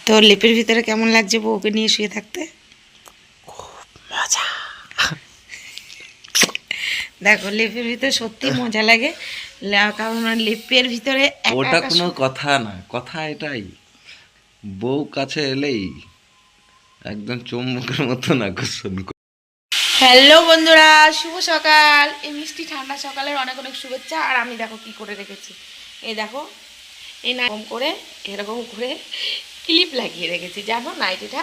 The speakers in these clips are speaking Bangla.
তোর লেপের ভিতরে কেমন লাগছে বউকে নিয়ে শুয়ে থাকতে? মজা। দেখো লেপের ভিতরে সত্যি মজা লাগে, কারণ লেপের ভিতরে একা ওটা একা কোনো কথা না, কথা এটাই, বউ কাছে এলেই একদম চুম্বকের মতন আকর্ষণ করে। হ্যালো বন্ধুরা, শুভ সকাল। এই মিষ্টি ঠান্ডা সকালের অনেক অনেক শুভেচ্ছা। আর আমি দেখো কি করে রেখেছি, এই দেখো, এই এরকম করে ক্লিপ লাগিয়ে রেখেছি, জানো নাইটিটা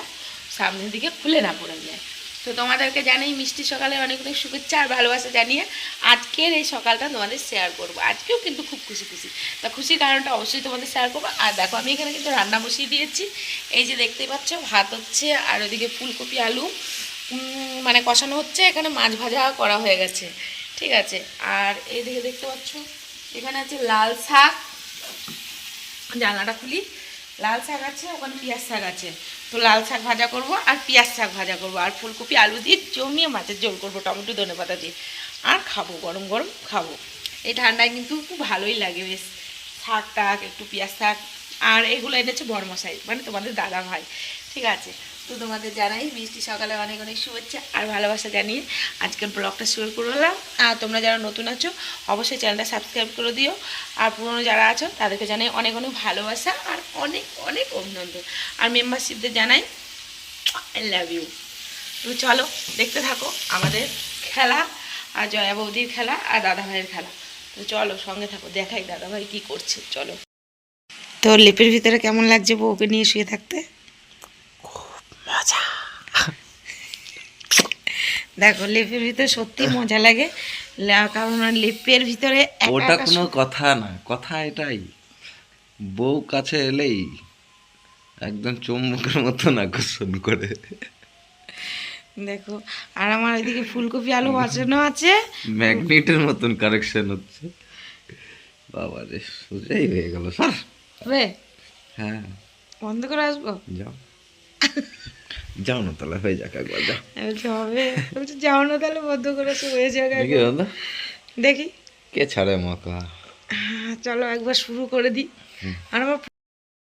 সামনের দিকে খুলে না পড়ে যায়। তো তোমাদেরকে জানাই মিষ্টি সকালে অনেক অনেক শুভেচ্ছা আর ভালোবাসা জানিয়ে আজকের এই সকালটা তোমাদের শেয়ার করবো। আজকেও কিন্তু খুব খুশি তা খুশির কারণটা অবশ্যই তোমাদের শেয়ার করবো। আর দেখো আমি এখানে কিন্তু রান্না বসিয়ে দিয়েছি, এই যে দেখতেই পাচ্ছ ভাত হচ্ছে, আর ওইদিকে ফুলকপি আলু মানে কষানো হচ্ছে, এখানে মাছ ভাজা করা হয়ে গেছে, ঠিক আছে। আর এইদিকে দেখতে পাচ্ছ এখানে আছে লাল শাক, জানলাটা খুলি, লাল শাক আছে, ওখানে পেঁয়াজ শাক আছে। তো লাল শাক ভাজা করব আর পেঁয়াজ শাক ভাজা করব, আর ফুলকপি আলু দিয়ে জমিয়ে মাছের ঝোল করবো টমেটো ধনে পাতা দিয়ে, আর খাবো গরম গরম খাবো। এই ঠান্ডায় কিন্তু খুব ভালোই লাগে বেশ, শাক টাক একটু পেঁয়াজ শাক। আর এগুলো এনেছে বড়মশাই, মানে তোমাদের দাদা ভাই, ঠিক আছে। তো তোমাদের জানাই মিষ্টি সকালে অনেক অনেক শুভেচ্ছা আর ভালোবাসা জানিয়ে আজকের ব্লগটা শুরু করলাম। আর তোমরা যারা নতুন আছো অবশ্যই চ্যানেলটা সাবস্ক্রাইব করে দিও, আর পুরনো যারা আছো তাদেরকে জানাই অনেক অনেক ভালোবাসা আর অনেক অনেক অভিনন্দন। আর মেম্বারশিপদের জানাই আই লাভ ইউ। তো চলো দেখতে থাকো আমাদের খেলা, আর জয়া বৌদির খেলা আর দাদাভাইয়ের খেলা। তো চলো সঙ্গে থাকো, দেখাই দাদাভাই কি করছে। চলো। তোর লেপের ভিতরে কেমন লাগছে বউকে নিয়ে শুয়ে থাকতে? মজা। দেখো লেপের ভিতরে সত্যি মজা লাগে, কারণ লেপের ভিতরে ওটা কোনো কথা না, কথা এটাই, বউ কাছে এলেই একদম চুম্বকের মতন আকর্ষণ করে। দেখো, আর আমার এদিকে ফুলকপি আলু ভাজানো আছে, ম্যাগনেটের মতন কারেকশন হচ্ছে। বাবা রে, সোজাই হয়ে গেল স্যার। হবে হ্যাঁ, বন্ধ করে আসবো। যাও যাও না, তাহলে হয়ে যাক একবার, যাও। বলছি হবে, বলছি যাও না তাহলে বন্ধ করে আসো, হয়ে যাবে দেখি দাদা, দেখি। কে ছাড়ে মকা। চলো একবার শুরু করে দিই। আর আমার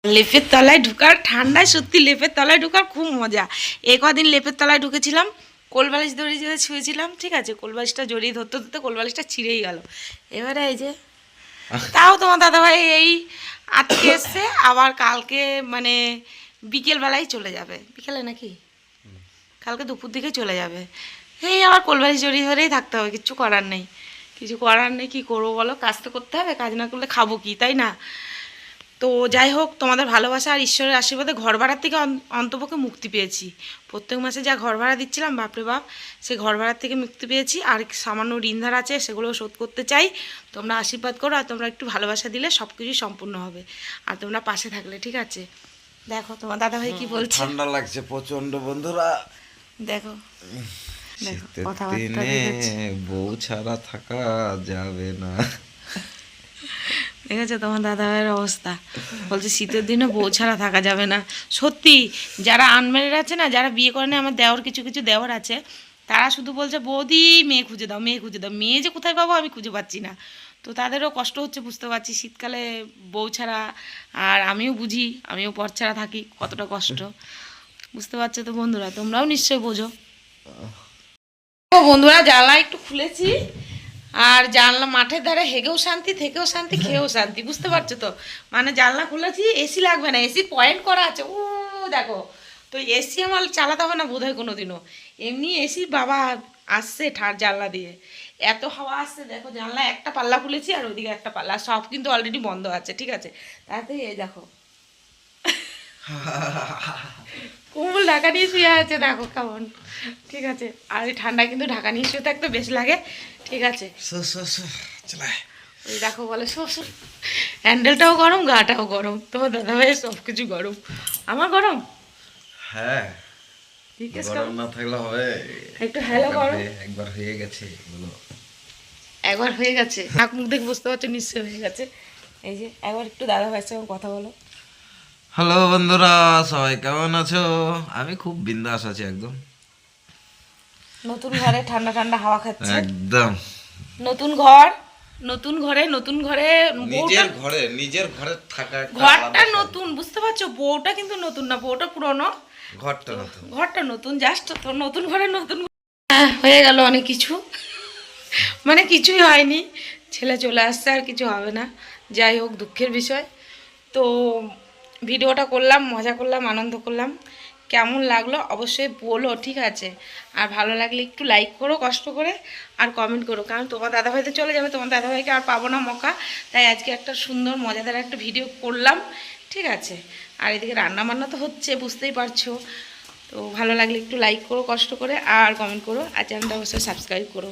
লেপের তলায় ঢুকার, ঠান্ডায় সত্যি লেপের তলায় ঢুকার খুব মজা। এ কদিন লেপের তলায় ঢুকেছিলাম, কোলবালিশ ধরে যে শুয়েছিলাম, ঠিক আছে, কোলবালিশটা জড়িয়ে ধরতে ধরতে কোলবালিশটা ছিঁড়েই গেল। এবারে এই যে, তাও তোমার দাদাভাই এই আজকে এসছে, আবার কালকে মানে বিকেলবেলায় চলে যাবে, বিকেলে নাকি কালকে দুপুর দিকে চলে যাবে। এই আবার কোলবালিশ জড়িয়ে ধরেই থাকতে হবে, কিচ্ছু করার নেই, কিছু করার নেই। কী করবো বলো, কাজ তো করতে হবে, কাজ না করলে খাবো কি, তাই না? তো যাই হোক, তোমাদের ভালোবাসা আর ঈশ্বরের আশীর্বাদে ঘর ভাড়ার থেকে অন্তপক্ষে মুক্তি পেয়েছি। প্রত্যেক মাসে যা ঘর ভাড়া দিচ্ছিলাম, বাপরে বাপ, সেই ঘর ভাড়ার থেকে মুক্তি পেয়েছি। আর সামান্য ঋণধার আছে, সেগুলো শোধ করতে চাই। তোমরা আশীর্বাদ করো, আর তোমরা একটু ভালোবাসা দিলে সব কিছুই সম্পূর্ণ হবে, আর তোমরা পাশে থাকলে, ঠিক আছে। দেখো তোমার দাদাভাই কি বলছে। ঠান্ডা লাগছে প্রচন্ড বন্ধুরা। দেখো দেখো শীতের কথাবার্তা দিনে দেখেছি, বউ ছাড়া থাকা যাবে না। দেখেছো তোমার দাদাভাইয়ের অবস্থা, বলছে শীতের দিনে বউ ছাড়া থাকা যাবে না। সত্যি, যারা আনম্যারিড আছে না, যারা বিয়ে করে না, আমার দেওর কিছু কিছু দেওর আছে, তারা শুধু বলছে বৌদি মেয়ে খুঁজে দাও, মেয়ে খুঁজে দাও, মেয়ে যে কোথায় পাবো আমি খুঁজে পাচ্ছি না। তো তাদেরও কষ্ট হচ্ছে, বুঝতে পারছি, শীতকালে বউ ছাড়া। আর আমিও বুঝি, আমিও পর ছাড়া থাকি, কতটা কষ্ট, বুঝতে পারছো তো বন্ধুরা, তোমরাও নিশ্চয়ই বোঝো। ও বন্ধুরা, জানলা একটু খুলেছি, আর জানলা মাঠের ধারে হেগেও শান্তি, থেকেও শান্তি, খেয়েও শান্তি, বুঝতে পারছো তো। মানে জানলা খুলেছি, এসি লাগবে না, এসি পয়েন্ট করা আছে, ও দেখো। তো এসি আমার চালাতে হবে না বোধহয় কোনো দিনও, এমনি এসি বাবা আসছে ঠার জানলা দিয়ে, এত হাওয়া আসছে। দেখো জানলা একটা পাল্লা খুলেছি, আর ওইদিকে একটা পাল্লা, সব কিন্তু অলরেডি বন্ধ আছে, ঠিক আছে। তাতে এই দেখো কুমুল ঢাকা নিয়ে শুয়ে আছে, দেখো কেমন, ঠিক আছে। আর এই ঠান্ডায় কিন্তু ঢাকা নিয়ে শুয়ে থাকতে বেশ লাগে, ঠিক আছে। ওই দেখো বলে শ্বশুর, হ্যান্ডেলটাও গরম, গাটাও গরম, তোমার দাদাভাই সব কিছু গরম, আমার গরম। হ্যাঁ, জিজ্ঞেস গরম করো, না থাকলে হবে। একটু হ্যালো করো। একবার হয়ে গেছে বলো। একবার হয়ে গেছে, নাক মুখ দেখে বুঝতে পারছো নিশ্চয় হয়ে গেছে। এই যে একবার একটু দাদাভাইয়ের সঙ্গে কথা বলো। হ্যালো বন্ধুরা, সবাই কেমন আছো? আমি খুব বিন্দাস আছি একদম। নতুন ঘরে ঠান্ডা ঠান্ডা হাওয়া খাচ্ছে, একদম নতুন ঘর, নতুন ঘরে নিজের ঘরে থাকা একটা ঘরটা আলাদা শান্তি। নতুন, বুঝতে পারছো? বউটা কিন্তু নতুন না, বউটা পুরনো। ঘরটা নতুন। ঘরটা নতুন, জাস্ট তো নতুন ঘরে নতুন। হয়ে গেল অনেক কিছু, মানে কিছুই হয়নি, ছেলে চলে আসছে, আর কিছু হবে না। যাই হোক, দুঃখের বিষয়। তো ভিডিওটা করলাম, মজা করলাম, আনন্দ করলাম। কেমন লাগলো অবশ্যই বলো, ঠিক আছে? আর ভালো লাগলে একটু লাইক করো কষ্ট করে, আর কমেন্ট করো, কারণ তোমার দাদাভাই তো চলে যাবে, তোমার দাদাভাইকে আর পাবো না মকা। তাই আজকে একটা সুন্দর মজাদার একটা ভিডিও করলাম, ঠিক আছে? আর এদিকে রান্না বান্না তো হচ্ছে, বুঝতেই পারছো। তো ভালো লাগলে একটু লাইক করো কষ্ট করে, আর কমেন্ট করো, আর চ্যানেলটা অবশ্যই সাবস্ক্রাইব করো।